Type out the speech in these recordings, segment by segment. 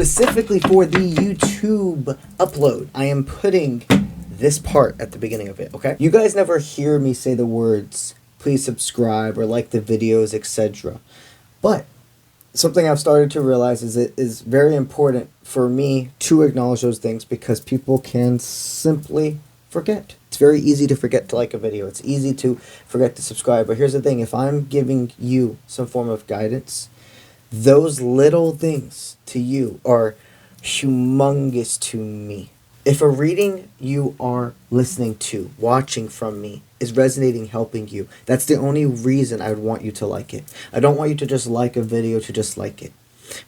specifically for the YouTube upload, I am putting this part at the beginning of it, okay? You guys never hear me say the words, please subscribe or like the videos, etc. But something I've started to realize is it is very important for me to acknowledge those things because people can simply forget. It's very easy to forget to like a video. It's easy to forget to subscribe. But here's the thing. If I'm giving you some form of guidance, those little things to you are humongous to me. If a reading you are listening to, watching from me, is resonating, helping you, that's the only reason I would want you to like it. I don't want you to just like a video to just like it.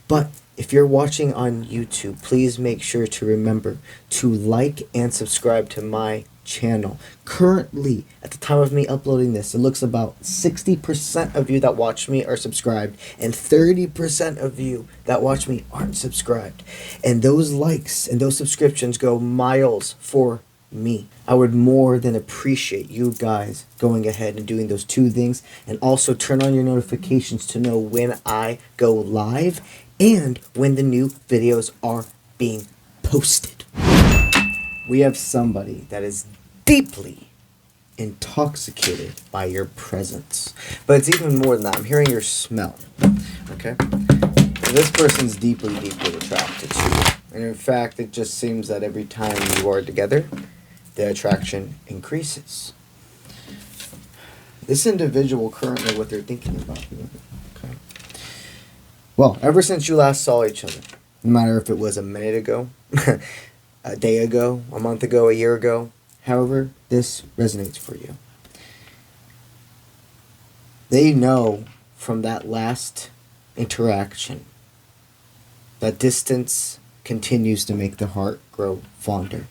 But if you're watching on YouTube, please make sure to remember to like and subscribe to my channel. Currently, at the time of me uploading this, it looks about 60% of you that watch me are subscribed and 30% of you that watch me aren't subscribed. And those likes and those subscriptions go miles for me. I would more than appreciate you guys going ahead and doing those two things, and also turn on your notifications to know when I go live and when the new videos are being posted. We have somebody that is deeply intoxicated by your presence. But it's even more than that. I'm hearing your smell. Okay? So this person's deeply, deeply attracted to you. And in fact, it just seems that every time you are together, the attraction increases. This individual currently, what they're thinking about you. Okay. Well, ever since you last saw each other, no matter if it was a minute ago, a day ago, a month ago, a year ago, however this resonates for you. They know from that last interaction that distance continues to make the heart grow fonder.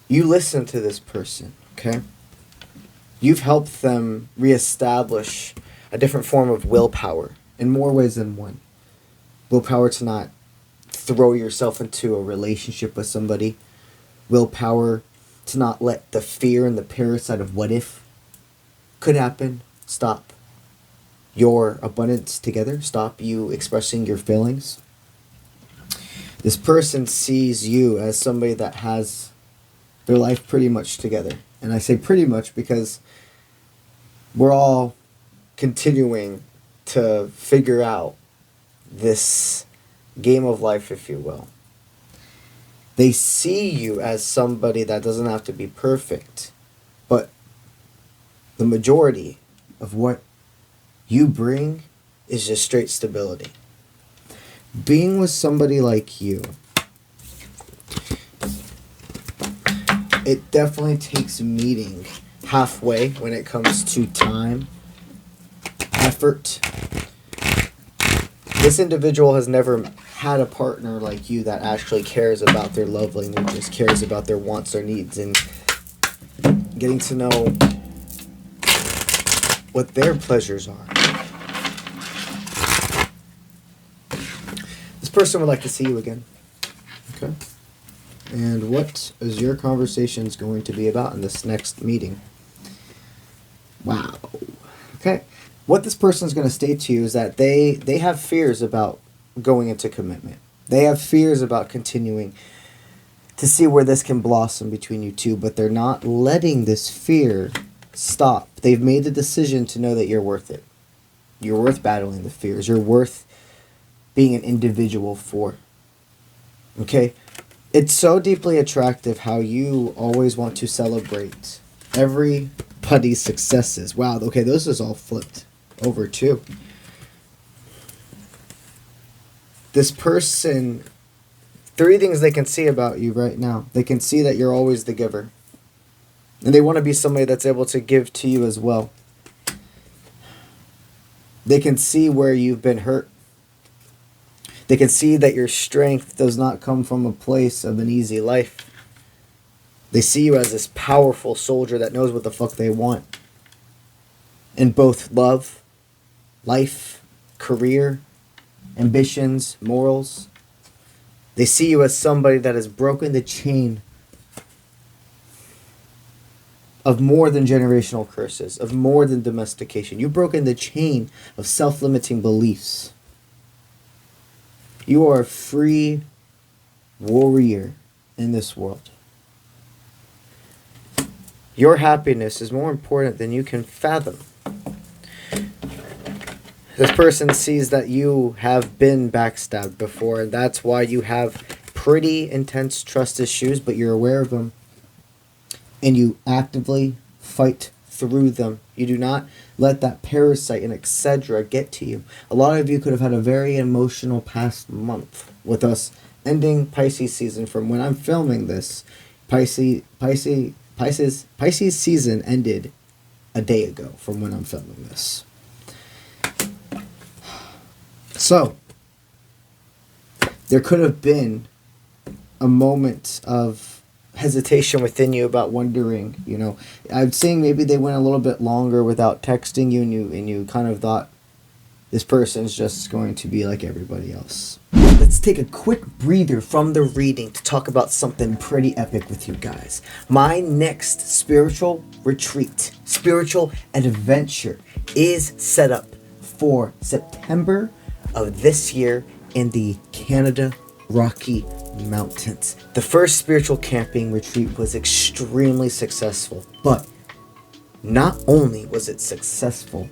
You listen to this person, okay? You've helped them reestablish a different form of willpower in more ways than one. Willpower to not throw yourself into a relationship with somebody. Willpower to not let the fear and the parasite of what if could happen stop your abundance together, stop you expressing your feelings. This person sees you as somebody that has their life pretty much together. And I say pretty much because we're all continuing to figure out this game of life, if you will. They see you as somebody that doesn't have to be perfect, but the majority of what you bring is just straight stability. Being with somebody like you, it definitely takes meeting halfway when it comes to time, effort. This individual has never had a partner like you that actually cares about their love languages, cares about their wants, their needs, and getting to know what their pleasures are. This person would like to see you again. Okay? And what is your conversations going to be about in this next meeting? Wow. Okay. What this person is going to state to you is that they have fears about going into commitment. They have fears about continuing to see where this can blossom between you two, but they're not letting this fear stop. They've made the decision to know that you're worth it. You're worth battling the fears. You're worth being an individual for. Okay? It's so deeply attractive how you always want to celebrate everybody's successes. Wow, okay, this is all flipped over too. This person, 3 things they can see about you right now. They can see that you're always the giver. And they want to be somebody that's able to give to you as well. They can see where you've been hurt. They can see that your strength does not come from a place of an easy life. They see you as this powerful soldier that knows what the fuck they want. In both love, life, career, ambitions, morals. They see you as somebody that has broken the chain of more than generational curses, of more than domestication. You've broken the chain of self-limiting beliefs. You are a free warrior in this world. Your happiness is more important than you can fathom. This person sees that you have been backstabbed before, and that's why you have pretty intense trust issues, but you're aware of them, and you actively fight through them. You do not let that parasite and etc. get to you. A lot of you could have had a very emotional past month with us ending Pisces season. From when I'm filming this, Pisces season ended a day ago from when I'm filming this. So, there could have been a moment of hesitation within you about wondering, you know, I'm saying maybe they went a little bit longer without texting you, and you kind of thought this person's just going to be like everybody else. Let's take a quick breather from the reading to talk about something pretty epic with you guys. My next spiritual retreat, spiritual adventure is set up for September of this year in the Canada Rocky Mountains. The first spiritual camping retreat was extremely successful, but not only was it successful,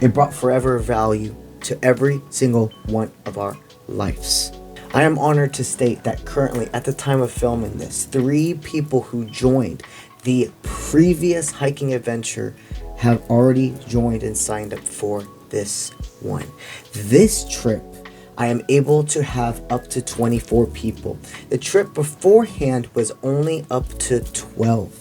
it brought forever value to every single one of our lives. I am honored to state that currently, at the time of filming this, 3 people who joined the previous hiking adventure have already joined and signed up for this one. This trip, I am able to have up to 24 people. The trip beforehand was only up to 12.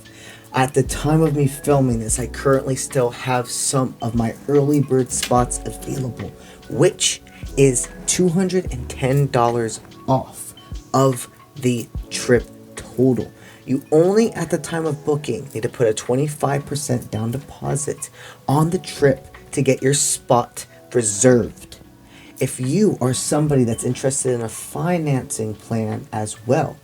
At the time of me filming this, I currently still have some of my early bird spots available, which is $210 off of the trip total. You only, at the time of booking, need to put a 25% down deposit on the trip to get your spot reserved. If you are somebody that's interested in a financing plan as well,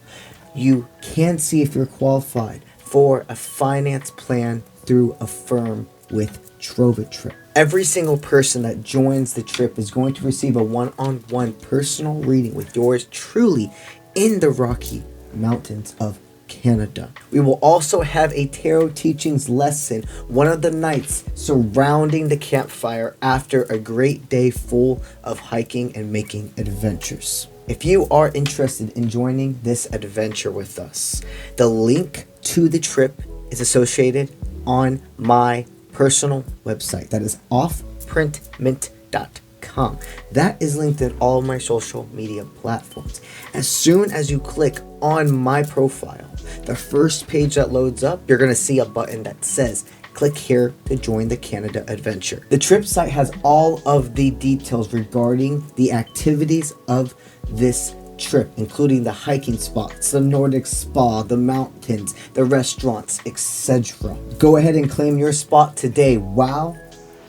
you can see if you're qualified for a finance plan through a firm with Trip. Every single person that joins the trip is going to receive a one-on-one personal reading with yours truly in the Rocky Mountains of Canada. We will also have a tarot teachings lesson one of the nights surrounding the campfire after a great day full of hiking and making adventures. If you are interested in joining this adventure with us, the link to the trip is associated on my personal website. That is offprintmint.com. That is linked in all my social media platforms. As soon as you click on my profile, the first page that loads up, you're going to see a button that says click here to join the Canada adventure. The trip site has all of the details regarding the activities of this trip, including the hiking spots, the Nordic spa, the mountains, the restaurants, etc. Go ahead and claim your spot today while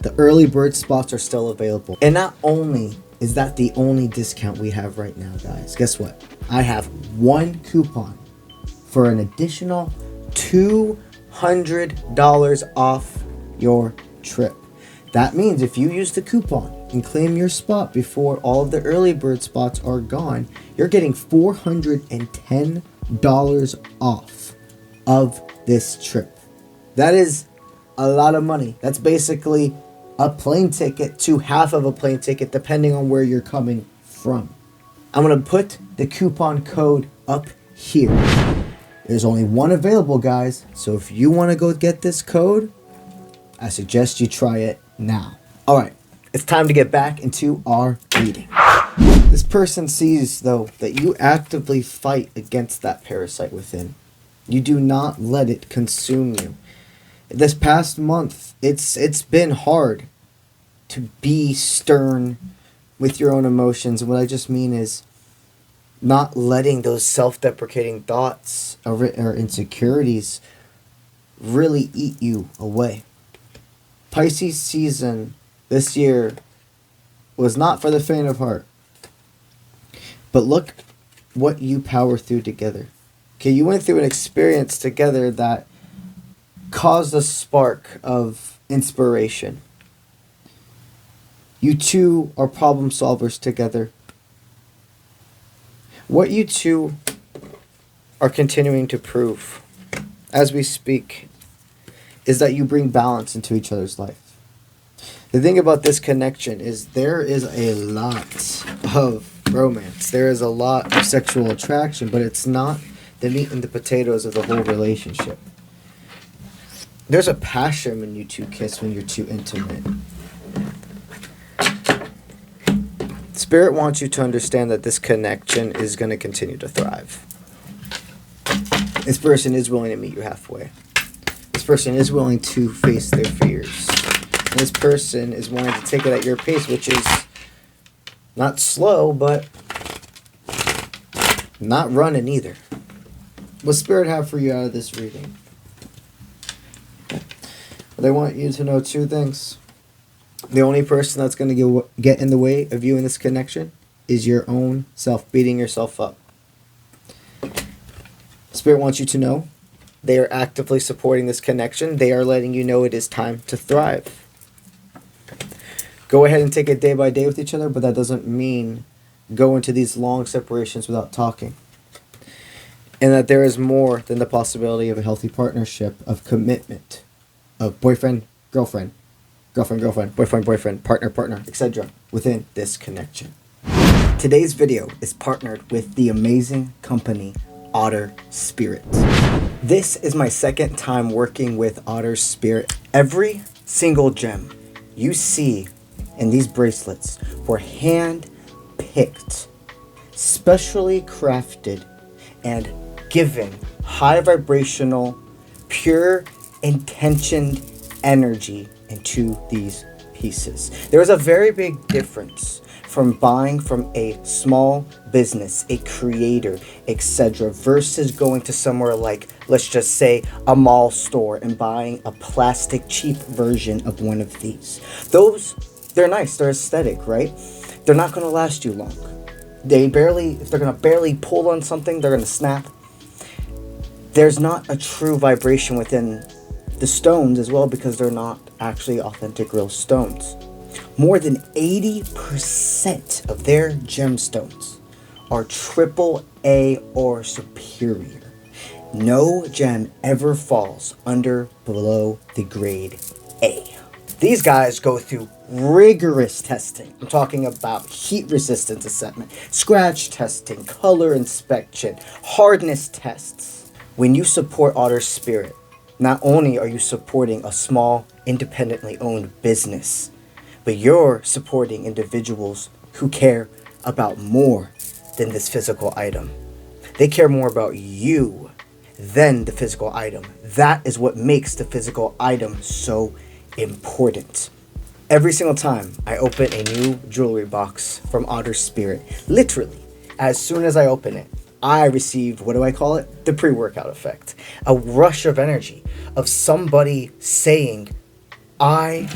the early bird spots are still available. And not only is that the only discount we have right now, guys, guess what? I have one coupon for an additional $200 off your trip. That means if you use the coupon and claim your spot before all of the early bird spots are gone, you're getting $410 off of this trip. That is a lot of money. That's basically a plane ticket to half of a plane ticket, depending on where you're coming from. I'm going to put the coupon code up here. There's only one available, guys. So if you want to go get this code, I suggest you try it now. All right, it's time to get back into our reading. This person sees, though, that you actively fight against that parasite within. You do not let it consume you. This past month, it's been hard to be stern with your own emotions. And what I just mean is not letting those self-deprecating thoughts or insecurities really eat you away. Pisces season this year was not for the faint of heart. But look what you power through together. Okay, you went through an experience together that caused a spark of inspiration. You two are problem solvers together. What you two are continuing to prove as we speak is that you bring balance into each other's life. The thing about this connection is there is a lot of romance. There is a lot of sexual attraction, but it's not the meat and the potatoes of the whole relationship. There's a passion when you two kiss, when you're too intimate. Spirit wants you to understand that this connection is going to continue to thrive. This person is willing to meet you halfway. This person is willing to face their fears. And this person is willing to take it at your pace, which is not slow, but not running either. What Spirit have for you out of this reading? They want you to know two things. The only person that's going to get in the way of you in this connection is your own self, beating yourself up. Spirit wants you to know they are actively supporting this connection. They are letting you know it is time to thrive. Go ahead and take it day by day with each other, but that doesn't mean go into these long separations without talking. And that there is more than the possibility of a healthy partnership, of commitment, of boyfriend, girlfriend, girlfriend, girlfriend, boyfriend, boyfriend, partner, partner, etc. within this connection. Today's video is partnered with the amazing company Otter Spirit. This is my second time working with Otter Spirit. Every single gem you see in these bracelets were hand-picked, specially crafted, and given high vibrational, pure, intentioned energy into these pieces. There is a very big difference from buying from a small business, a creator, etc., versus going to somewhere like, let's just say, a mall store and buying a plastic cheap version of one of these. Those, they're nice, they're aesthetic, right? They're not going to last you long. If they're going to barely pull on something, they're going to snap. There's not a true vibration within the stones as well, because they're not actually authentic real stones. More than 80% of their gemstones are AAA or superior. No gem ever falls below the grade A. These guys go through rigorous testing. I'm talking about heat resistance assessment, scratch testing, color inspection, hardness tests. When you support Otter Spirit, not only are you supporting a small, independently owned business, but you're supporting individuals who care about more than this physical item. They care more about you than the physical item. That is what makes the physical item so important. Every single time I open a new jewelry box from Otter Spirit, literally, as soon as I open it, I received, what do I call it? The pre-workout effect. A rush of energy of somebody saying, I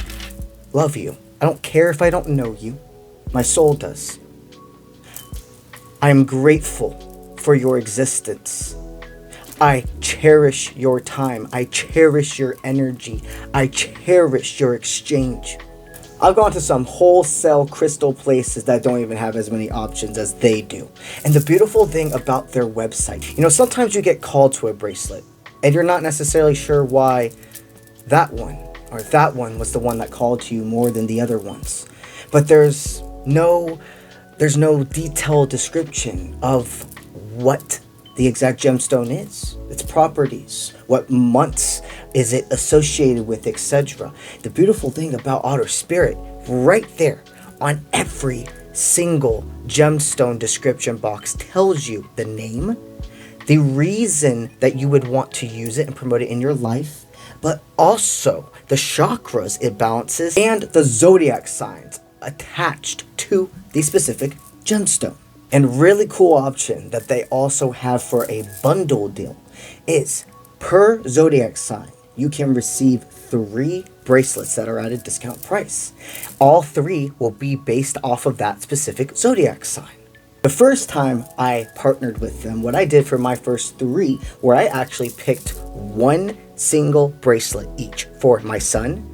love you. I don't care if I don't know you. My soul does. I am grateful for your existence. I cherish your time. I cherish your energy. I cherish your exchange. I've gone to some wholesale crystal places that don't even have as many options as they do. And the beautiful thing about their website, sometimes you get called to a bracelet and you're not necessarily sure why that one was the one that called to you more than the other ones. But there's no detailed description of what the exact gemstone is, its properties, what months is it associated with, etc. The beautiful thing about Otter Spirit, right there on every single gemstone description box, tells you the name, the reason that you would want to use it and promote it in your life, but also the chakras it balances and the zodiac signs attached to the specific gemstone. And really cool option that they also have for a bundle deal is per zodiac sign, you can receive 3 bracelets that are at a discount price. All 3 will be based off of that specific zodiac sign. The first time I partnered with them, what I did for my first 3, where I actually picked one single bracelet each for my sun,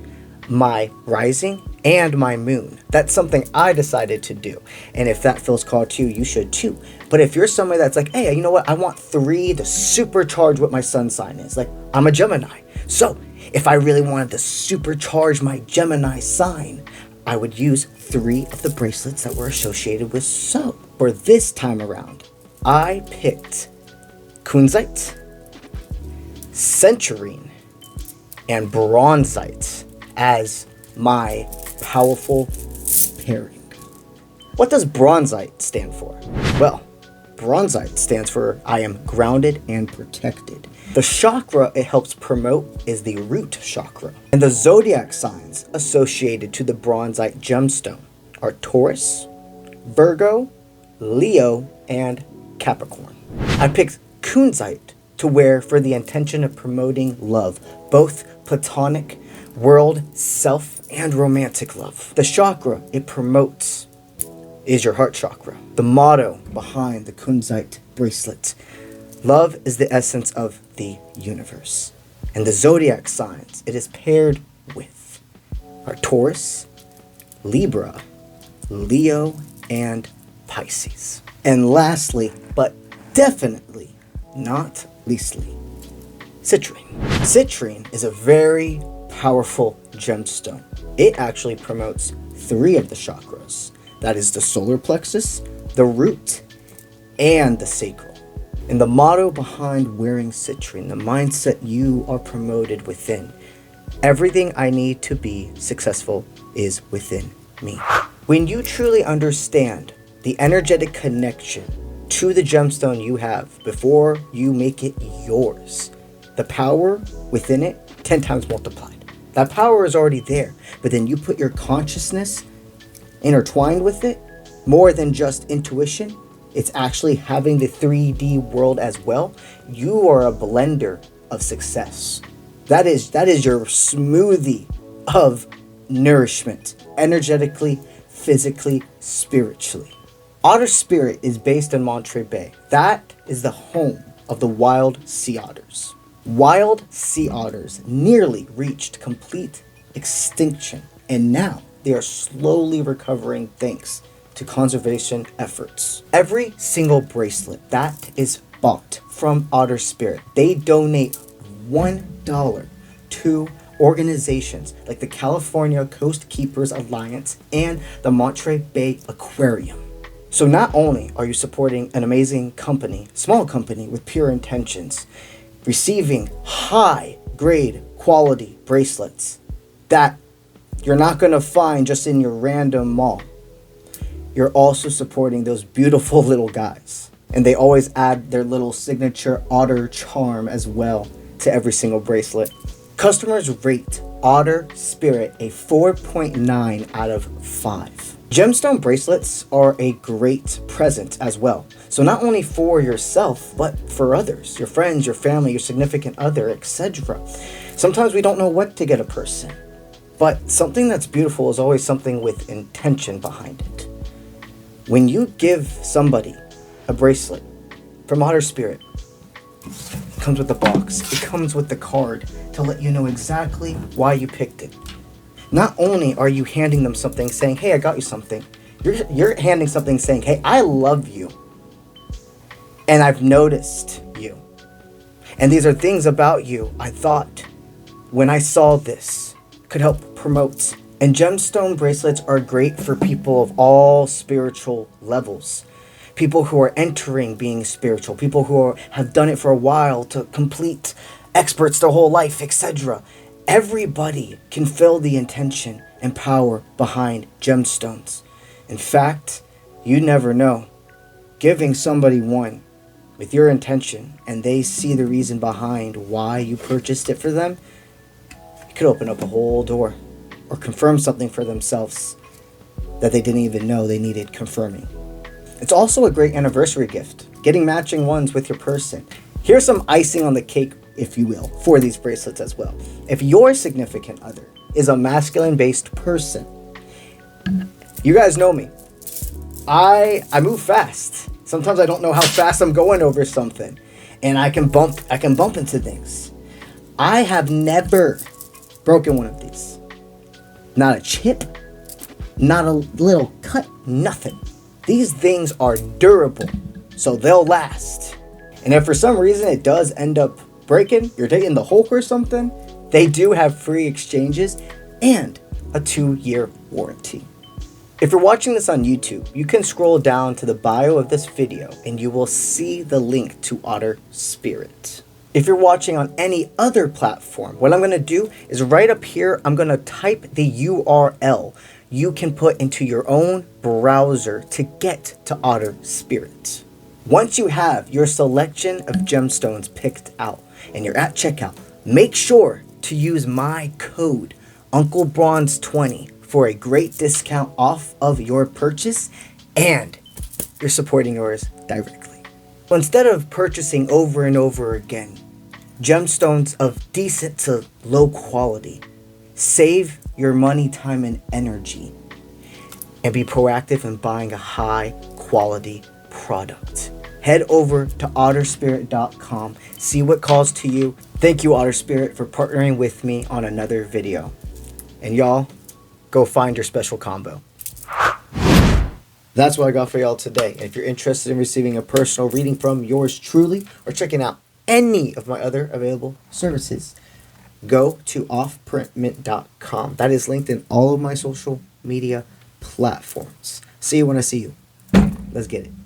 my rising, and my moon. That's something I decided to do. And if that feels called to you, you should too. But if you're somebody that's like, hey, you know what? I want 3 to supercharge what my sun sign is. Like, I'm a Gemini. So if I really wanted to supercharge my Gemini sign, I would use 3 of the bracelets that were associated with so. For this time around, I picked kunzite, centurine, and bronzite as my powerful pairing. What does bronzite stand for? Well, bronzite stands for I am grounded and protected. The chakra it helps promote is the root chakra. And the zodiac signs associated to the bronzite gemstone are Taurus, Virgo, Leo, and Capricorn. I picked kunzite to wear for the intention of promoting love, both platonic, world, self, and romantic love. The chakra it promotes is your heart chakra. The motto behind the kunzite bracelet: love is the essence of the universe. And the zodiac signs it is paired with are Taurus, Libra, Leo, and Pisces. And lastly, but definitely not leastly, citrine. Citrine is a very powerful gemstone. It actually promotes 3 of the chakras. That is the solar plexus, the root, and the sacral. And the motto behind wearing citrine, the mindset you are promoted within. Everything I need to be successful is within me. When you truly understand the energetic connection to the gemstone you have before you make it yours, the power within it 10 times multiplied. That power is already there, but then you put your consciousness intertwined with it, more than just intuition. It's actually having the 3D world as well. You are a blender of success. That is your smoothie of nourishment, energetically, physically, spiritually. Otter Spirit is based in Monterey Bay. That is the home of the wild sea otters. Wild sea otters nearly reached complete extinction, and now they are slowly recovering thanks to conservation efforts. Every single bracelet that is bought from Otter Spirit, they donate $1 to organizations like the California Coast Keepers Alliance and the Monterey Bay Aquarium. So not only are you supporting an amazing company, small company with pure intentions, receiving high grade quality bracelets that you're not going to find just in your random mall, you're also supporting those beautiful little guys. And they always add their little signature otter charm as well to every single bracelet. Customers rate Otter Spirit a 4.9 out of 5. Gemstone bracelets are a great present as well. So not only for yourself, but for others, your friends, your family, your significant other, etc. Sometimes we don't know what to get a person, but something that's beautiful is always something with intention behind it. When you give somebody a bracelet from Otter Spirit, it comes with the box, it comes with the card to let you know exactly why you picked it. Not only are you handing them something saying, hey, I got you something, you're handing something saying, hey, I love you, and I've noticed you. And these are things about you I thought when I saw this could help promote. And gemstone bracelets are great for people of all spiritual levels. People who are entering being spiritual, people who have done it for a while to complete experts their whole life, etc. Everybody can feel the intention and power behind gemstones. In fact, you never know. Giving somebody one with your intention and they see the reason behind why you purchased it for them, it could open up a whole door or confirm something for themselves that they didn't even know they needed confirming. It's also a great anniversary gift, getting matching ones with your person. Here's some icing on the cake, if you will, for these bracelets as well. If your significant other is a masculine-based person, you guys know me. I move fast. Sometimes I don't know how fast I'm going over something, and I can bump into things. I have never broken one of these. Not a chip, not a little cut, nothing. These things are durable, so they'll last. And if for some reason it does end up breaking, you're taking the Hulk or something, they do have free exchanges and a 2-year warranty. If you're watching this on YouTube, you can scroll down to the bio of this video and you will see the link to Otter Spirit. If you're watching on any other platform, what I'm going to do is right up here, I'm going to type the URL you can put into your own browser to get to Otter Spirit. Once you have your selection of gemstones picked out and you're at checkout, make sure to use my code UncleBronze20 for a great discount off of your purchase, and you're supporting yours directly. So instead of purchasing over and over again gemstones of decent to low quality, save your money, time, and energy and be proactive in buying a high quality product. Head over to otterspirit.com, see what calls to you. Thank you, Otter Spirit, for partnering with me on another video. And y'all, go find your special combo. That's what I got for y'all today. And if you're interested in receiving a personal reading from yours truly or checking out any of my other available services, go to offprintmint.com. That is linked in all of my social media platforms. See you when I see you. Let's get it.